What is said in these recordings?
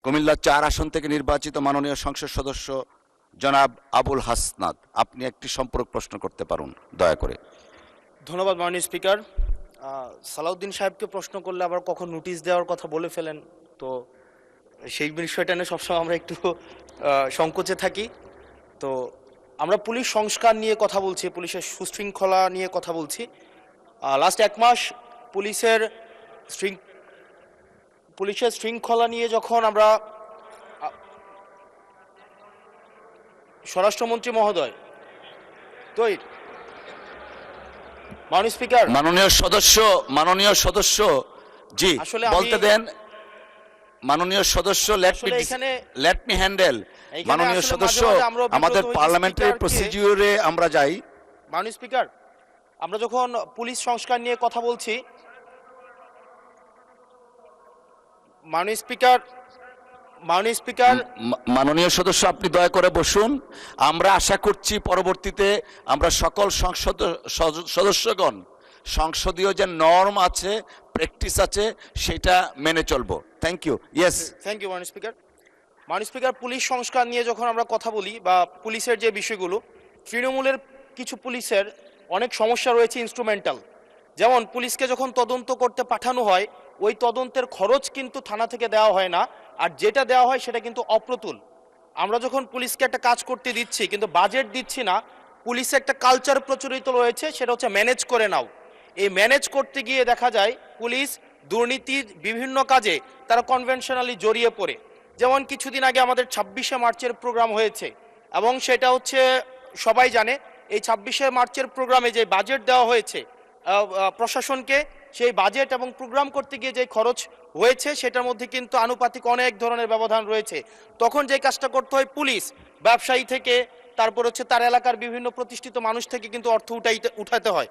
কুমিল্লা ৪ আসন থেকে নির্বাচিত মাননীয় সংসদ সদস্য জনাব আবুল হাসনাত, আপনি একটি সম্পূরক প্রশ্ন করতে পারুন দয়া করে। ধন্যবাদ মাননীয় স্পিকার। সালাউদ্দিন সাহেবকে প্রশ্ন করলে আবার কখন নোটিশ দেওয়ার কথা বলে ফেলেন, তো সেই বিষয়টা নিয়ে সবসময় আমরা একটু সংকোচে থাকি। তো আমরা পুলিশ সংস্কার নিয়ে কথা বলছি, পুলিশের সুশৃঙ্খলা নিয়ে কথা বলছি। লাস্ট 1 মাস পুলিশের শৃঙ্খলা নিয়ে যখন আমরা স্বরাষ্ট্রমন্ত্রী মহোদয় তো মাননীয় স্পিকার, মাননীয় সদস্য জি আসলে বলতে দেন। মাননীয় সদস্য লেট মি হ্যান্ডেল। মাননীয় সদস্য, আমাদের পার্লামেন্টারি প্রসিডিউরে আমরা যাই। মাননীয় স্পিকার, আমরা যখন পুলিশ সংস্কার নিয়ে কথা বলছি, মাননীয় সদস্য আপনি দয়া করে বসুন। আমরা আশা করছি পরবর্তীতে আমরা সকল সদস্যগণ সংসদীয় যে নর্ম আছে, প্র্যাকটিস আছে, সেটা মেনে চলবো। Thank you. Yes, thank you মাননীয় স্পিকার। মাননীয় স্পিকার, পুলিশ সংস্কার নিয়ে যখন আমরা কথা বলি বা পুলিশের যে বিষয়গুলো, তৃণমূলের কিছু পুলিশের অনেক সমস্যা রয়েছে ইনস্ট্রুমেন্টাল। যেমন পুলিশকে যখন তদন্ত করতে পাঠানো হয়, ওই তদন্তের খরচ কিন্তু থানা থেকে দেওয়া হয় না, আর যেটা দেওয়া হয় সেটা কিন্তু অপ্রতুল। আমরা যখন পুলিশকে একটা কাজ করতে দিচ্ছি কিন্তু বাজেট দিচ্ছি না, পুলিশে একটা কালচার প্রচলিত রয়েছে, সেটা হচ্ছে ম্যানেজ করে নাও। এই ম্যানেজ করতে গিয়ে দেখা যায় পুলিশ দুর্নীতির বিভিন্ন কাজে তারা কনভেনশনালি জড়িয়ে পড়ে। যেমন কিছুদিন আগে আমাদের 26শে মার্চের প্রোগ্রাম হয়েছে, এবং সেটা হচ্ছে সবাই জানে, এই 26শে মার্চের প্রোগ্রামে যে বাজেট দেওয়া হয়েছে প্রশাসনকে, সেই বাজেট এবং প্রোগ্রাম করতে গিয়ে যে খরচ হয়েছে সেটার মধ্যে কিন্তু আনুপাতিক অনেক ধরনের ব্যবধান রয়েছে। তখন যে কাজটা করতে হয়, পুলিশ ব্যবসায়ী থেকে, তারপর হচ্ছে তার এলাকার বিভিন্ন প্রতিষ্ঠিত মানুষ থেকে কিন্তু অর্থ উঠাতে হয়।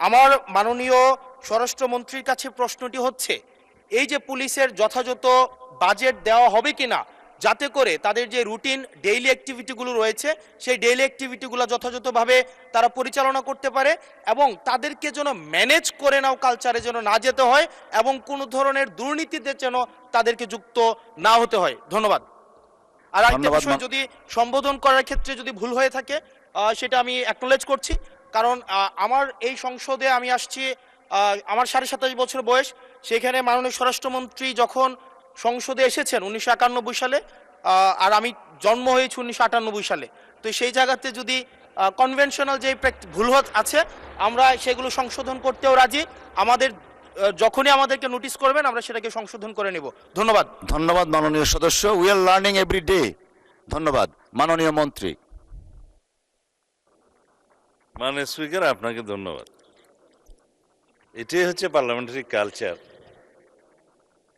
আমার মাননীয় স্বরাষ্ট্রমন্ত্রীর কাছে প্রশ্নটি হচ্ছে, এই যে পুলিশের যথাযথ বাজেট দেওয়া হবে কিনা, যাতে করে তাদের যে রুটিন ডেইলি অ্যাক্টিভিটিগুলো রয়েছে সেই ডেইলি অ্যাক্টিভিটিগুলো যথাযথভাবে তারা পরিচালনা করতে পারে, এবং তাদেরকে যেন ম্যানেজ করে নাও কালচারে যেন না যেতে হয়, এবং কোনো ধরনের দুর্নীতিতে যেন তাদেরকে যুক্ত না হতে হয়। ধন্যবাদ। আর আরেকটা বিষয়, যদি সম্বোধন করার ক্ষেত্রে যদি ভুল হয়ে থাকে সেটা আমি অ্যাকনোলেজ করছি, কারণ আমার এই সংসদে আমি আসছি, আমার 27.5 বছর বয়স। সেখানে মাননীয় স্বরাষ্ট্রমন্ত্রী যখন সংসদে এসেছেন 1991 সালে, আর আমি জন্ম হয়েছি 1998 সালে। তো সেই জায়গাতে যদি কনভেনশনাল যে ভুল আছে, আমরা সেগুলো সংশোধন করতেও রাজি। যখনই আমাদেরকে নোটিশ করবেন আমরা সেটাকে সংশোধন করে নেব। ধন্যবাদ। ধন্যবাদ মাননীয় সদস্য। We are learning every day. ধন্যবাদ। মাননীয় মন্ত্রী। মাননীয় স্পিকার, আপনাকে ধন্যবাদ। এটাই হচ্ছে পার্লামেন্টারি কালচার।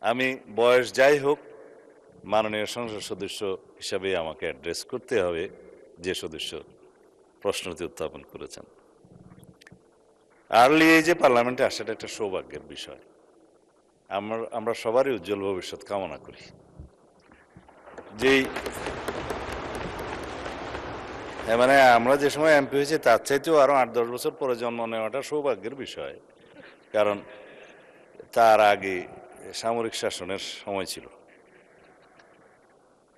আমি বয়স যাই হোক, মাননীয় সংসদ সদস্য হিসাবে আমাকে অ্যাড্রেস করতে হবে যে সদস্য প্রশ্নটি উত্থাপন করেছেন। আর্লি এজে পার্লামেন্টে আসাটা একটা সৌভাগ্যের বিষয়। আমরা সবারই উজ্জ্বল ভবিষ্যৎ কামনা করি। মানে আমরা যে সময় এমপি হয়েছি তার চাইতেও আরো 8-10 বছর পরে জন্ম নেওয়াটা সৌভাগ্যের বিষয়, কারণ তার আগে সামরিক শাসনের সময় ছিল।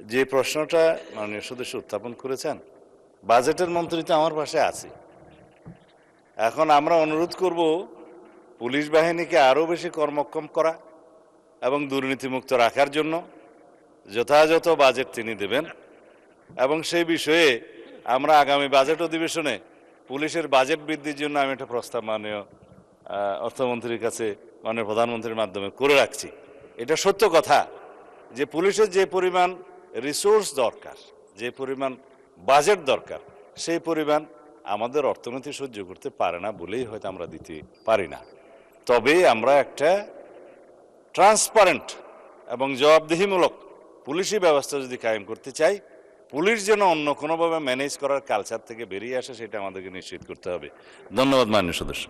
যে প্রশ্নটা মাননীয় সদস্য উত্থাপন করেছেন, বাজেটের মন্ত্রী তো আমার পাশে আছে। এখন আমরা অনুরোধ করব পুলিশ বাহিনীকে আরো বেশি কর্মক্ষম করা এবং দুর্নীতিমুক্ত রাখার জন্য যথাযথ বাজেট তিনি দেবেন, এবং সেই বিষয়ে আমরা আগামী বাজেট অধিবেশনে পুলিশের বাজেট বৃদ্ধির জন্য আমি একটা প্রস্তাব মাননীয় অর্থমন্ত্রীর কাছে, মাননীয় প্রধানমন্ত্রীর মাধ্যমে করে রাখছি। এটা সত্য কথা যে পুলিশের যে পরিমাণ রিসোর্স দরকার, যে পরিমাণ বাজেট দরকার, সেই পরিমাণ আমাদের অর্থনীতি সহ্য করতে পারে না বলেই হয়তো আমরা দিতে পারি না। তবে আমরা একটা ট্রান্সপারেন্ট এবং জবাবদিহিমূলক পুলিশি ব্যবস্থা যদি কায়েম করতে চাই, পুলিশ যেন অন্য কোনোভাবে ম্যানেজ করার কালচার থেকে বেরিয়ে আসে, সেটা আমাদেরকে নিশ্চিত করতে হবে। ধন্যবাদ মাননীয় সদস্য।